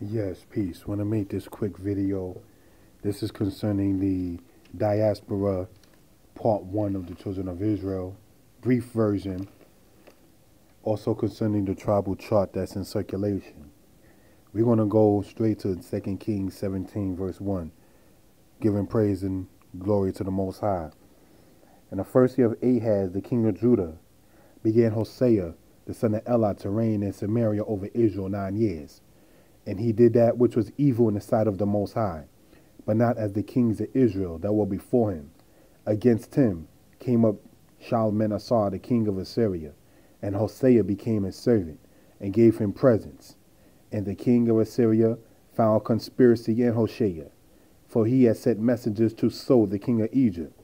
Yes, peace. Want to make this quick video. This is concerning the Diaspora Part 1 of the Children of Israel. Brief version. Also concerning the tribal chart that's in circulation. We're going to go straight to 2 Kings 17 verse 1. Giving praise and glory to the Most High. In the first year of Ahaz, the king of Judah, began Hosea, the son of Elah, to reign in Samaria over Israel 9 years. And he did that which was evil in the sight of the Most High, but not as the kings of Israel that were before him. Against him came up Shalmaneser, the king of Assyria, and Hosea became his servant, and gave him presents. And the king of Assyria found conspiracy in Hosea, for he had sent messengers to So, the king of Egypt,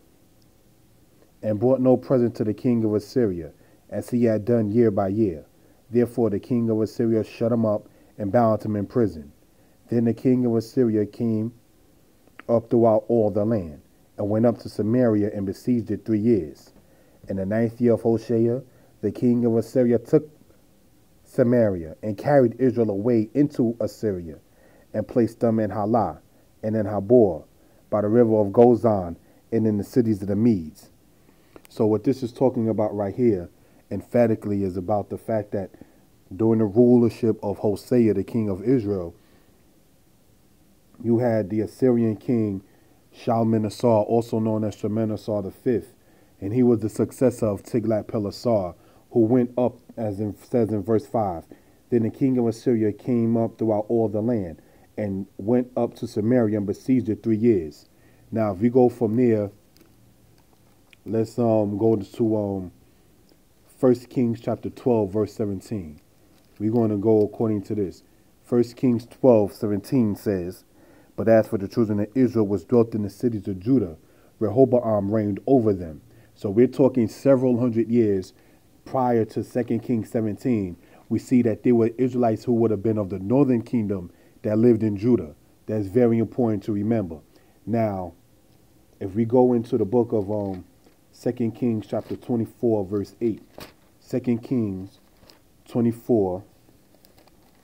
and brought no present to the king of Assyria, as he had done year by year. Therefore the king of Assyria shut him up and bound him in prison. Then the king of Assyria came up throughout all the land, and went up to Samaria and besieged it 3 years. In the 9th year of Hosea, the king of Assyria took Samaria, and carried Israel away into Assyria, and placed them in Halah, and in Habor, by the river of Gozan, and in the cities of the Medes. So what this is talking about right here, emphatically, is about the fact that during the rulership of Hosea, the king of Israel, you had the Assyrian king Shalmaneser, also known as Shalmaneser V, and he was the successor of Tiglath-Pileser, who went up, as it says in verse 5. Then the king of Assyria came up throughout all the land, and went up to Samaria and besieged it 3 years. Now, if we go from there, let's go to 1 Kings chapter 12, verse 17. We're going to go according to this. 1 Kings 12:17 says, "But as for the children of Israel which dwelt in the cities of Judah, Rehoboam reigned over them." So we're talking several hundred years prior to 2 Kings 17. We see that there were Israelites who would have been of the northern kingdom that lived in Judah. That's very important to remember. Now, if we go into the book of 2 Kings chapter 24, verse 8. 2 Kings 24,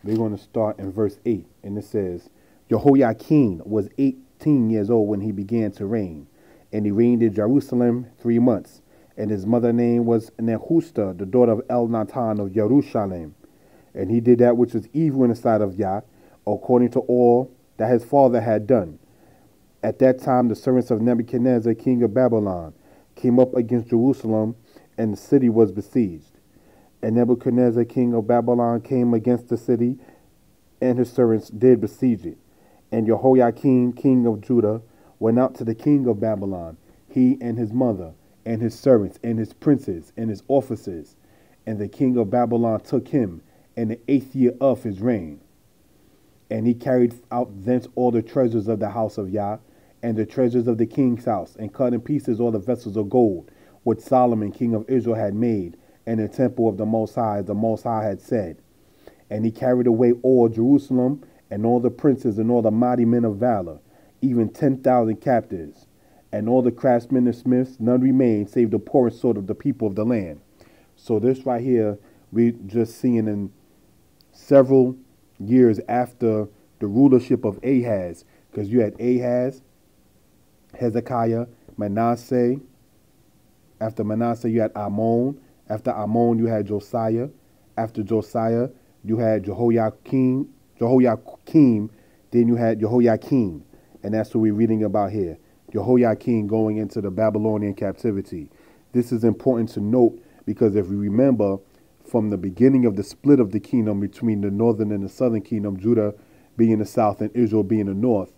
we're going to start in verse 8. And it says, Jehoiakim was 18 years old when he began to reign. And he reigned in Jerusalem 3 months. And his mother's name was Nehushta, the daughter of Elnathan of Jerusalem. And he did that which was evil in the sight of Yah, according to all that his father had done. At that time the servants of Nebuchadnezzar, king of Babylon, came up against Jerusalem, and the city was besieged. And Nebuchadnezzar, king of Babylon, came against the city, and his servants did besiege it. And Jehoiakim, king of Judah, went out to the king of Babylon, he and his mother, and his servants, and his princes, and his officers. And the king of Babylon took him in the 8th year of his reign. And he carried out thence all the treasures of the house of Yah, and the treasures of the king's house, and cut in pieces all the vessels of gold, which Solomon, king of Israel, had made, in the temple of the Most High, as the Most High had said. And he carried away all Jerusalem, and all the princes, and all the mighty men of valor, even 10,000 captives. And all the craftsmen and smiths, none remained, save the poorest sort of the people of the land. So this right here, we just seeing in several years after the rulership of Ahaz, because you had Ahaz, Hezekiah, Manasseh. After Manasseh, you had Ammon. After Ammon, you had Josiah. After Josiah, you had Jehoiakim. Then you had Jehoiakim. And that's what we're reading about here. Jehoiakim going into the Babylonian captivity. This is important to note because if we remember from the beginning of the split of the kingdom between the northern and the southern kingdom, Judah being the south and Israel being the north,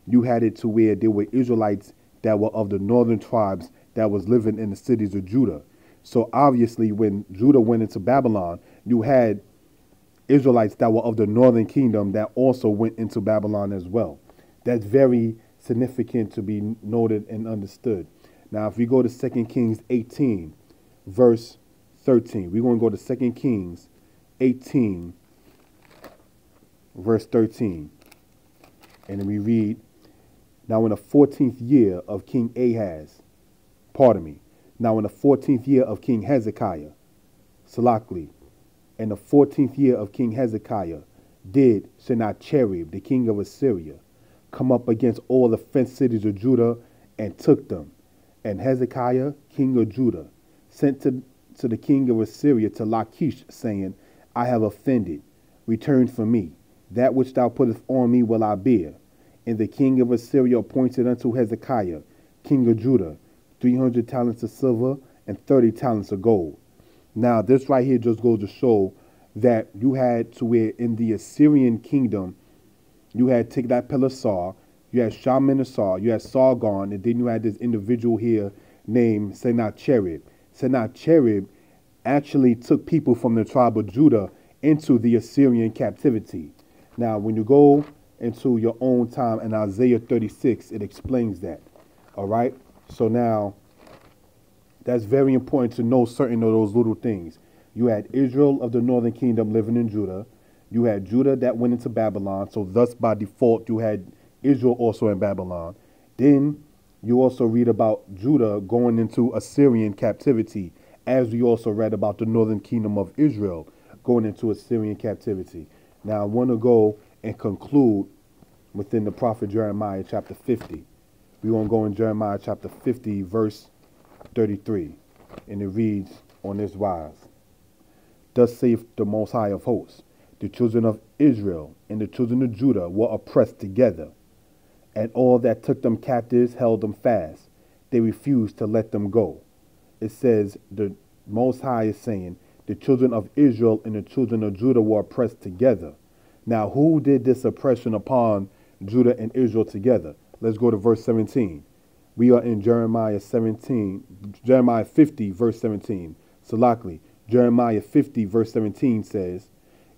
you had it to where there were Israelites that were of the northern tribes that was living in the cities of Judah. So obviously when Judah went into Babylon, you had Israelites that were of the northern kingdom that also went into Babylon as well. That's very significant to be noted and understood. Now, if we go to 2 Kings 18, verse 13, we're going to go to 2 Kings 18, verse 13. And then we read, Now in the 14th year of King Ahaz, now in the 14th year of King Hezekiah, in the 14th year of King Hezekiah, did Sennacherib, the king of Assyria, come up against all the fenced cities of Judah and took them. And Hezekiah, king of Judah, sent to the king of Assyria to Lachish, saying, I have offended. Return from me. That which thou puttest on me will I bear. And the king of Assyria appointed unto Hezekiah, king of Judah, 300 talents of silver and 30 talents of gold. Now, this right here just goes to show that you had to where in the Assyrian kingdom, you had Tiglath-Pileser, you had Shalmaneser, you had Sargon, and then you had this individual here named Sennacherib. Sennacherib actually took people from the tribe of Judah into the Assyrian captivity. Now, when you go into your own time in Isaiah 36, it explains that. All right? So now, that's very important to know certain of those little things. You had Israel of the northern kingdom living in Judah. You had Judah that went into Babylon. So thus, by default, you had Israel also in Babylon. Then you also read about Judah going into Assyrian captivity, as we also read about the northern kingdom of Israel going into Assyrian captivity. Now, I want to go and conclude within the prophet Jeremiah chapter 50. We're going to go in Jeremiah chapter 50, verse 33. And it reads on this wise. Thus saith the Most High of hosts, the children of Israel and the children of Judah were oppressed together, and all that took them captives held them fast. They refused to let them go. It says the Most High is saying, the children of Israel and the children of Judah were oppressed together. Now, who did this oppression upon Judah and Israel together? Let's go to verse 17. We are in Jeremiah 50, verse 17. Salakli, Jeremiah 50, verse 17 says,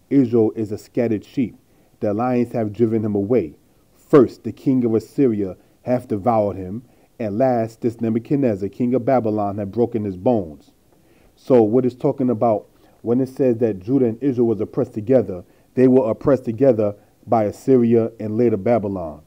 Israel is a scattered sheep. The lions have driven him away. First, the king of Assyria hath devoured him, and last, this Nebuchadnezzar, king of Babylon, had broken his bones. So what it's talking about when it says that Judah and Israel was oppressed together, they were oppressed together by Assyria and later Babylon.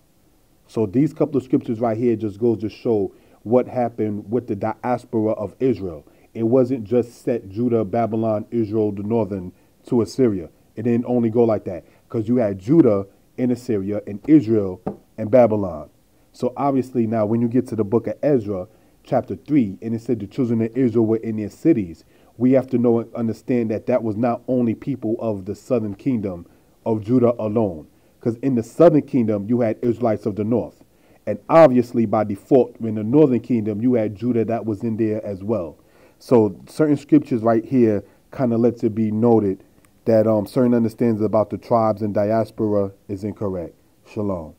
So these couple of scriptures right here just goes to show what happened with the diaspora of Israel. It wasn't just set Judah, Babylon, Israel, the northern to Assyria. It didn't only go like that, because you had Judah in Assyria and Israel and Babylon. So obviously now when you get to the book of Ezra, chapter 3, and it said the children of Israel were in their cities, we have to know and understand that that was not only people of the southern kingdom of Judah alone. Because in the southern kingdom, you had Israelites of the north. And obviously, by default, in the northern kingdom, you had Judah that was in there as well. So certain scriptures right here kind of lets it be noted that certain understandings about the tribes and diaspora is incorrect. Shalom.